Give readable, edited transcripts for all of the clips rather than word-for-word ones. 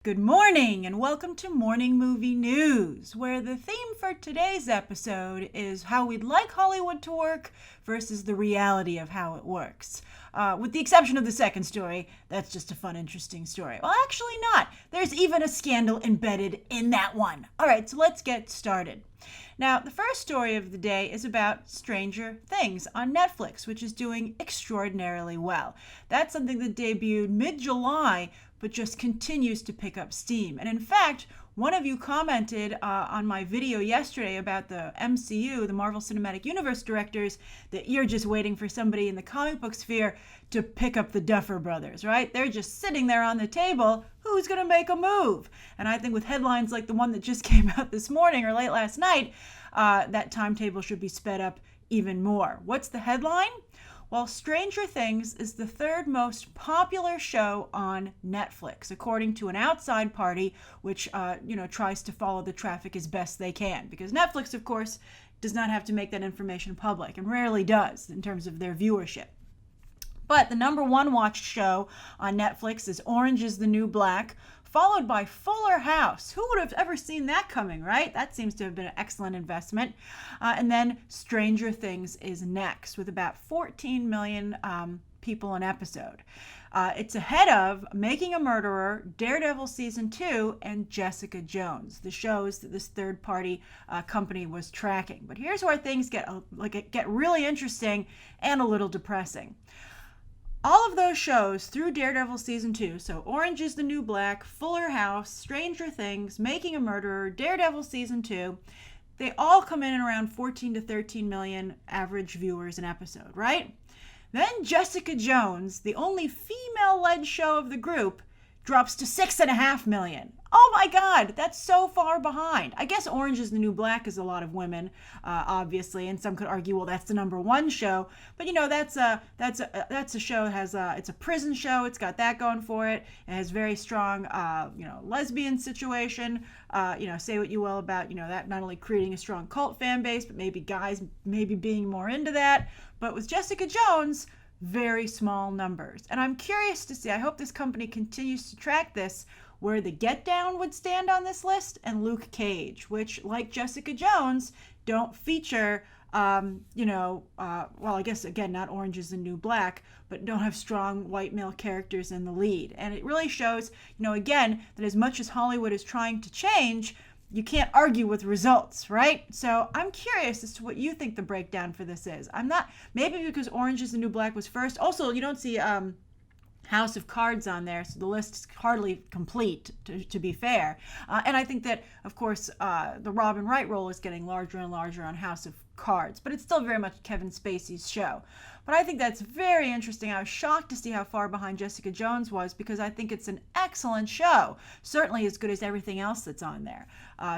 Good morning and welcome to Morning Movie News, where the theme for today's episode is how we'd like Hollywood to work versus the reality of how it works. With the exception of the second story, that's just a fun, interesting story. Well, actually not. There's even a scandal embedded in that one. All right, so let's get started. Now, the first story of the day is about Stranger Things on Netflix, which is doing extraordinarily well. That's something that debuted mid-July, but just continues to pick up steam. And in fact, one of you commented on my video yesterday about the MCU, the Marvel Cinematic Universe directors, that you're just waiting for somebody in the comic book sphere to pick up the Duffer Brothers, right? They're just sitting there on the table. Who's going to make a move? And I think with headlines like the one that just came out this morning or late last night, that timetable should be sped up even more. What's the headline? Well, Stranger Things is the third most popular show on Netflix, according to an outside party, which tries to follow the traffic as best they can. Because Netflix, of course, does not have to make that information public, and rarely does in terms of their viewership. But the number one watched show on Netflix is Orange is the New Black, followed by Fuller House. Who would have ever seen that coming, right? That seems to have been an excellent investment. And then Stranger Things is next with about 14 million people an episode. It's ahead of Making a Murderer, Daredevil Season 2, and Jessica Jones, the shows that this third-party company was tracking. But here's where things get really interesting and a little depressing. All of those shows through Daredevil Season 2, so Orange is the New Black, Fuller House, Stranger Things, Making a Murderer, Daredevil Season 2, they all come in around 14 to 13 million average viewers an episode, right? Then Jessica Jones, the only female-led show of the group, drops to 6.5 million. Oh my God, that's so far behind. I guess Orange is the New Black is a lot of women, obviously, and some could argue, well, that's the number one show. But that's a show it's a prison show. It's got that going for it. It has very strong, lesbian situation. Say what you will about that not only creating a strong cult fan base, but maybe guys being more into that. But with Jessica Jones, very small numbers. And I'm curious to see, I hope this company continues to track this, where The Get Down would stand on this list and Luke Cage, which, like Jessica Jones, don't feature, I guess, again, not Orange is the New Black, but don't have strong white male characters in the lead. And it really shows, again, that as much as Hollywood is trying to change, you can't argue with results, right? So I'm curious as to what you think the breakdown for this is. Maybe because Orange is the New Black was first. Also, you don't see House of Cards on there, so the list is hardly complete, to be fair. And I think that, of course, the Robin Wright role is getting larger and larger on House of Cards, but it's still very much Kevin Spacey's show. But I think that's very interesting. I was shocked to see how far behind Jessica Jones was, because I think it's an excellent show, certainly as good as everything else that's on there.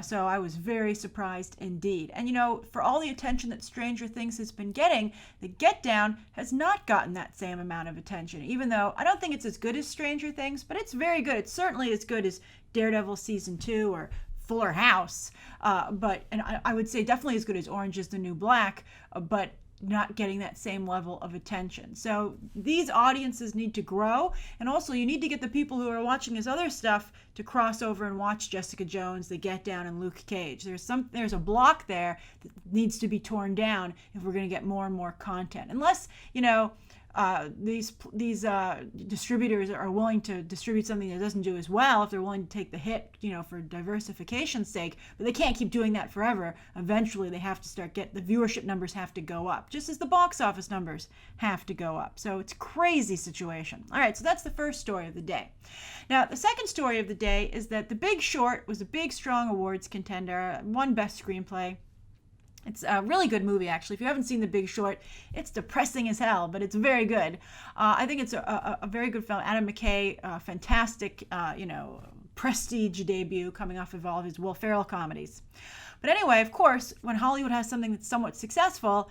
So I was very surprised indeed. And for all the attention that Stranger Things has been getting, The Get Down has not gotten that same amount of attention, even though I don't think it's as good as Stranger Things, but it's very good. It's certainly as good as Daredevil Season 2 or Fuller House, but I would say definitely as good as Orange is the New Black, but not getting that same level of attention. So these audiences need to grow, and also you need to get the people who are watching this other stuff to cross over and watch Jessica Jones, The Get Down, and Luke Cage. There's a block there that needs to be torn down if we're going to get more and more content. Unless, these distributors are willing to distribute something that doesn't do as well, if they're willing to take the hit, for diversification's sake, but they can't keep doing that forever. Eventually they have to the viewership numbers have to go up, just as the box office numbers have to go up. So it's a crazy situation. All right, so that's the first story of the day. Now, the second story of the day is that The Big Short was a big, strong awards contender, won Best Screenplay. It's a really good movie, actually. If you haven't seen The Big Short, it's depressing as hell, but it's very good. I think it's a very good film. Adam McKay, fantastic, prestige debut coming off of all of his Will Ferrell comedies. But anyway, of course, when Hollywood has something that's somewhat successful,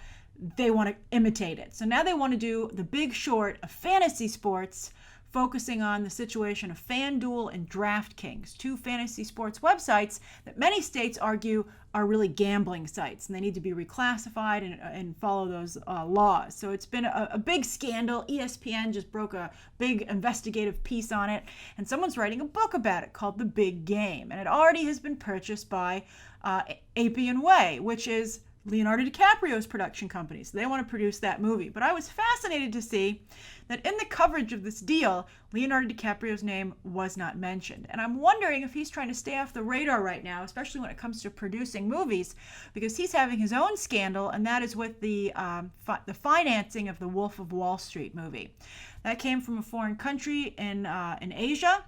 they want to imitate it. So now they want to do The Big Short of fantasy sports focusing on the situation of FanDuel and DraftKings, two fantasy sports websites that many states argue are really gambling sites, and they need to be reclassified and follow those laws. So it's been a big scandal. ESPN just broke a big investigative piece on it, and someone's writing a book about it called The Big Game, and it already has been purchased by Appian Way, which is Leonardo DiCaprio's production company. So they want to produce that movie. But I was fascinated to see that in the coverage of this deal, Leonardo DiCaprio's name was not mentioned. And I'm wondering if he's trying to stay off the radar right now, especially when it comes to producing movies, because he's having his own scandal, and that is with the financing of the Wolf of Wall Street movie. That came from a foreign country in Asia,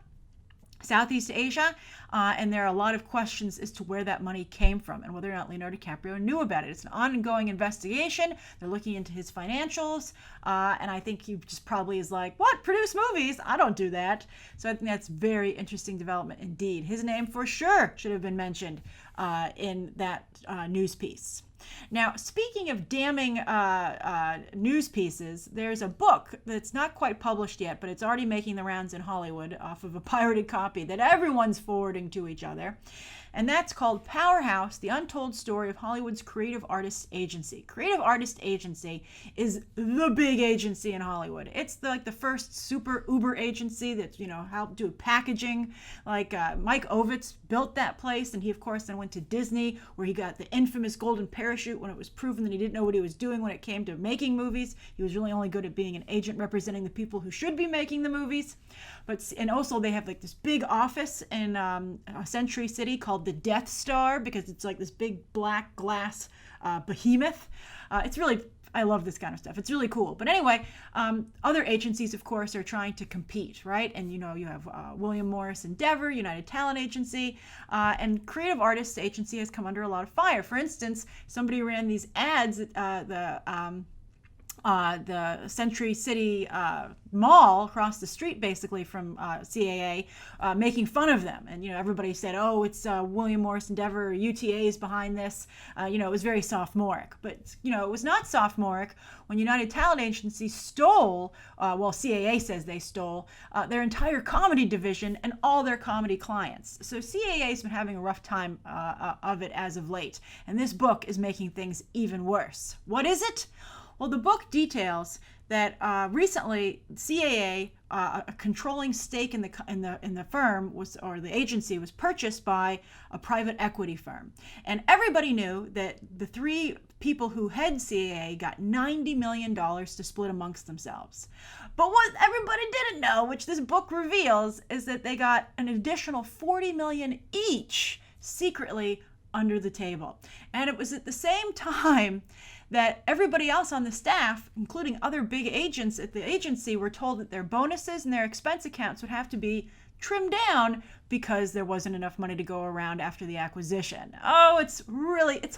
Southeast Asia, and there are a lot of questions as to where that money came from and whether or not Leonardo DiCaprio knew about it. It's an ongoing investigation. They're looking into his financials, and I think he just probably is like, what, produce movies? I don't do that. So I think that's very interesting development indeed. His name for sure should have been mentioned in that news piece. Now, speaking of damning news pieces, there's a book that's not quite published yet, but it's already making the rounds in Hollywood off of a pirated copy that everyone's forwarding to each other. And that's called Powerhouse, The Untold Story of Hollywood's Creative Artists Agency. Creative Artists Agency is the big agency in Hollywood. It's like the first super uber agency that, helped do packaging. Like Mike Ovitz built that place, and he, of course, then went to Disney, where he got the infamous golden parachute when it was proven that he didn't know what he was doing when it came to making movies. He was really only good at being an agent representing the people who should be making the movies. And also they have like this big office in Century City called the Death Star, because it's like this big black glass behemoth. I love this kind of stuff. It's really cool. But anyway, other agencies, of course, are trying to compete, right? And, you have William Morris Endeavor, United Talent Agency, and Creative Artists Agency has come under a lot of fire. For instance, somebody ran these ads at the Century City mall across the street, basically, from CAA, making fun of them. And, everybody said, oh, it's William Morris Endeavor, or UTA's behind this. It was very sophomoric. But, it was not sophomoric when United Talent Agency stole, CAA says they stole, their entire comedy division and all their comedy clients. So CAA's been having a rough time of it as of late. And this book is making things even worse. What is it? Well, the book details that recently CAA, a controlling stake in the firm the agency was purchased by a private equity firm, and everybody knew that the three people who head CAA got $90 million to split amongst themselves. But what everybody didn't know, which this book reveals, is that they got an additional $40 million each secretly under the table, and it was at the same time that everybody else on the staff, including other big agents at the agency, were told that their bonuses and their expense accounts would have to be trimmed down because there wasn't enough money to go around after the acquisition. Oh, it's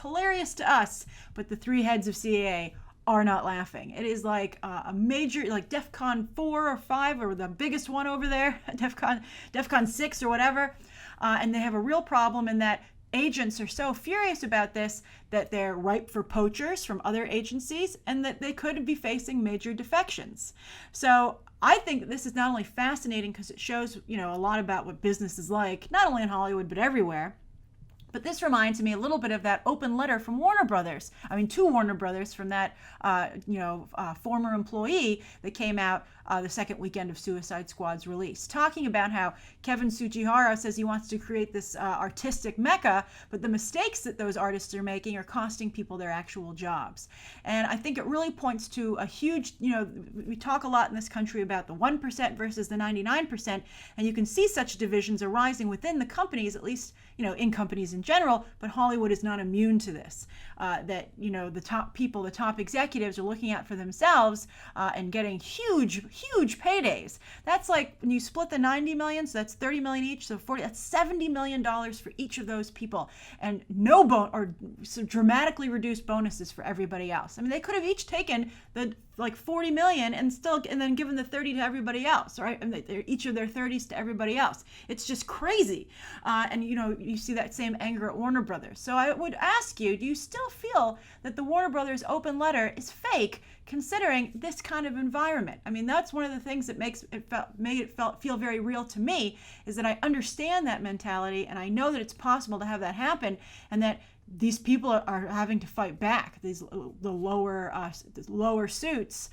hilarious to us, but the three heads of CAA are not laughing. It is like a major, like DEFCON 4 or 5, or the biggest one over there, DEFCON 6 or whatever, and they have a real problem in that agents are so furious about this that they're ripe for poachers from other agencies, and that they could be facing major defections. So I think this is not only fascinating because it shows, a lot about what business is like, not only in Hollywood, but everywhere. But this reminds me a little bit of that open letter from Warner Brothers. To Warner Brothers from that, former employee that came out the second weekend of Suicide Squad's release, talking about how Kevin Tsujihara says he wants to create this artistic mecca, but the mistakes that those artists are making are costing people their actual jobs. And I think it really points to a huge, we talk a lot in this country about the 1% versus the 99%, and you can see such divisions arising within the companies, at least, in companies in general, but Hollywood is not immune to this. That, the top people, the top executives are looking out for themselves and getting huge paydays. That's like when you split the 90 million, so that's 30 million each, so 40, that's $70 million for each of those people. And some dramatically reduced bonuses for everybody else. They could have each taken the 40 million and then given the 30 to everybody else, right? Each of their 30s to everybody else. It's just crazy. And you see that same anger at Warner Brothers. So I would ask you, do you still feel that the Warner Brothers open letter is fake, considering this kind of environment. I mean, that's one of the things that made it feel very real to me, is that I understand that mentality, and I know that it's possible to have that happen, and that these people are having to fight back. The lower suits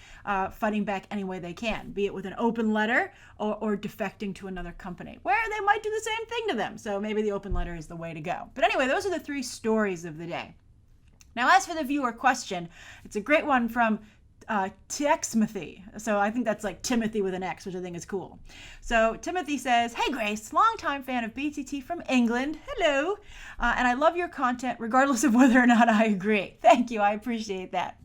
fighting back any way they can, be it with an open letter or defecting to another company, where they might do the same thing to them. So maybe the open letter is the way to go. But anyway, those are the 3 stories of the day. Now, as for the viewer question, it's a great one from Texmathy. So I think that's like Timothy with an X, which I think is cool. So Timothy says, "Hey Grace, longtime fan of BTT from England. Hello. And I love your content regardless of whether or not I agree." Thank you. I appreciate that.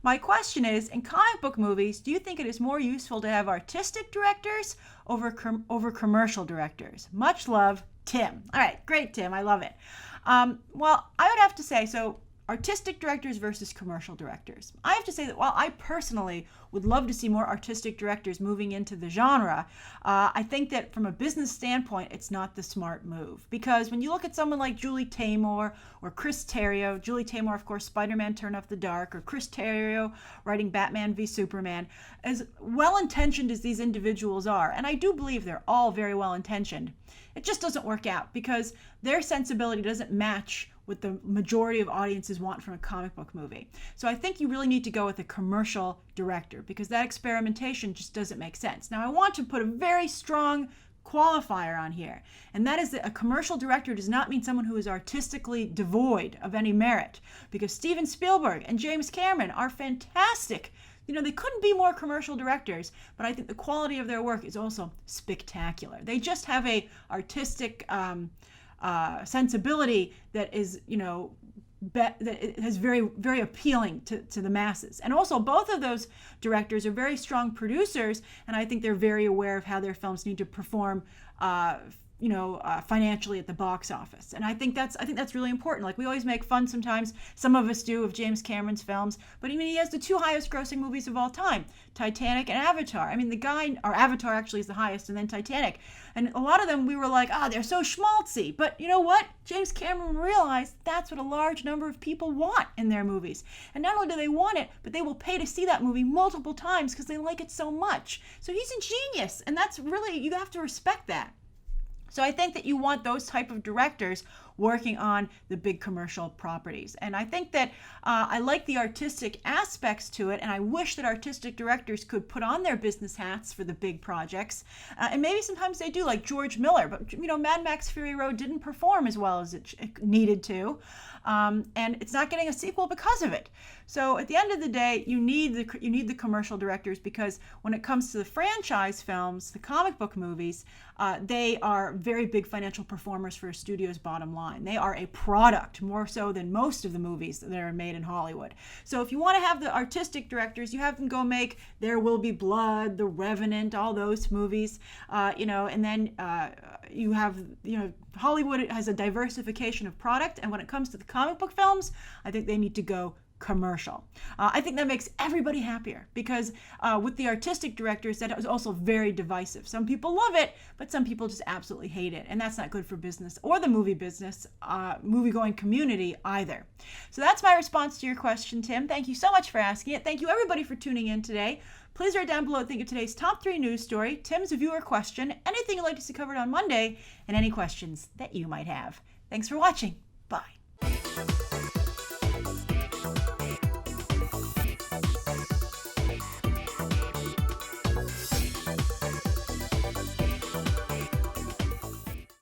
My question is, in comic book movies, do you think it is more useful to have artistic directors over commercial directors? Much love, Tim. All right, great, Tim. I love it. Well, I would have to say, so artistic directors versus commercial directors. I have to say that while I personally would love to see more artistic directors moving into the genre, I think that from a business standpoint, it's not the smart move. Because when you look at someone like Julie Taymor or Chris Terrio, Julie Taymor, of course, Spider-Man Turn Off the Dark, or Chris Terrio writing Batman v Superman, as well-intentioned as these individuals are, and I do believe they're all very well-intentioned, it just doesn't work out because their sensibility doesn't match what the majority of audiences want from a comic book movie. So I think you really need to go with a commercial director because that experimentation just doesn't make sense. Now, I want to put a very strong qualifier on here, and that is that a commercial director does not mean someone who is artistically devoid of any merit, because Steven Spielberg and James Cameron are fantastic. You know, they couldn't be more commercial directors, but I think the quality of their work is also spectacular. They just have a artistic sensibility that is, that is very, very appealing to the masses. And also, both of those directors are very strong producers, and I think they're very aware of how their films need to perform financially at the box office. And I think that's really important. Like, we always make fun sometimes, some of us do, of James Cameron's films, but I mean, he has the 2 highest grossing movies of all time, Titanic and Avatar. I mean, Avatar actually is the highest, and then Titanic. And a lot of them, we were like, they're so schmaltzy. But you know what? James Cameron realized that's what a large number of people want in their movies. And not only do they want it, but they will pay to see that movie multiple times because they like it so much. So he's a genius, and that's really, you have to respect that. So I think that you want those type of directors working on the big commercial properties. And I think that I like the artistic aspects to it, and I wish that artistic directors could put on their business hats for the big projects. And maybe sometimes they do, like George Miller, but Mad Max Fury Road didn't perform as well as it needed to. And it's not getting a sequel because of it. So at the end of the day, you need the commercial directors, because when it comes to the franchise films, the comic book movies, they are very big financial performers for a studio's bottom line. They are a product more so than most of the movies that are made in Hollywood. So if you want to have the artistic directors, you have them go make There Will Be Blood, The Revenant, all those movies, and then you have, Hollywood has a diversification of product, and when it comes to the comic book films, I think they need to go commercial. I think that makes everybody happier, because with the artistic directors, that is also very divisive. Some people love it, but some people just absolutely hate it, and that's not good for business or the movie business, movie-going community either. So that's my response to your question, Tim. Thank you so much for asking it. Thank you, everybody, for tuning in today. Please write down below what you think of today's top 3 news story, Tim's viewer question, anything you'd like to see covered on Monday, and any questions that you might have. Thanks for watching. Bye.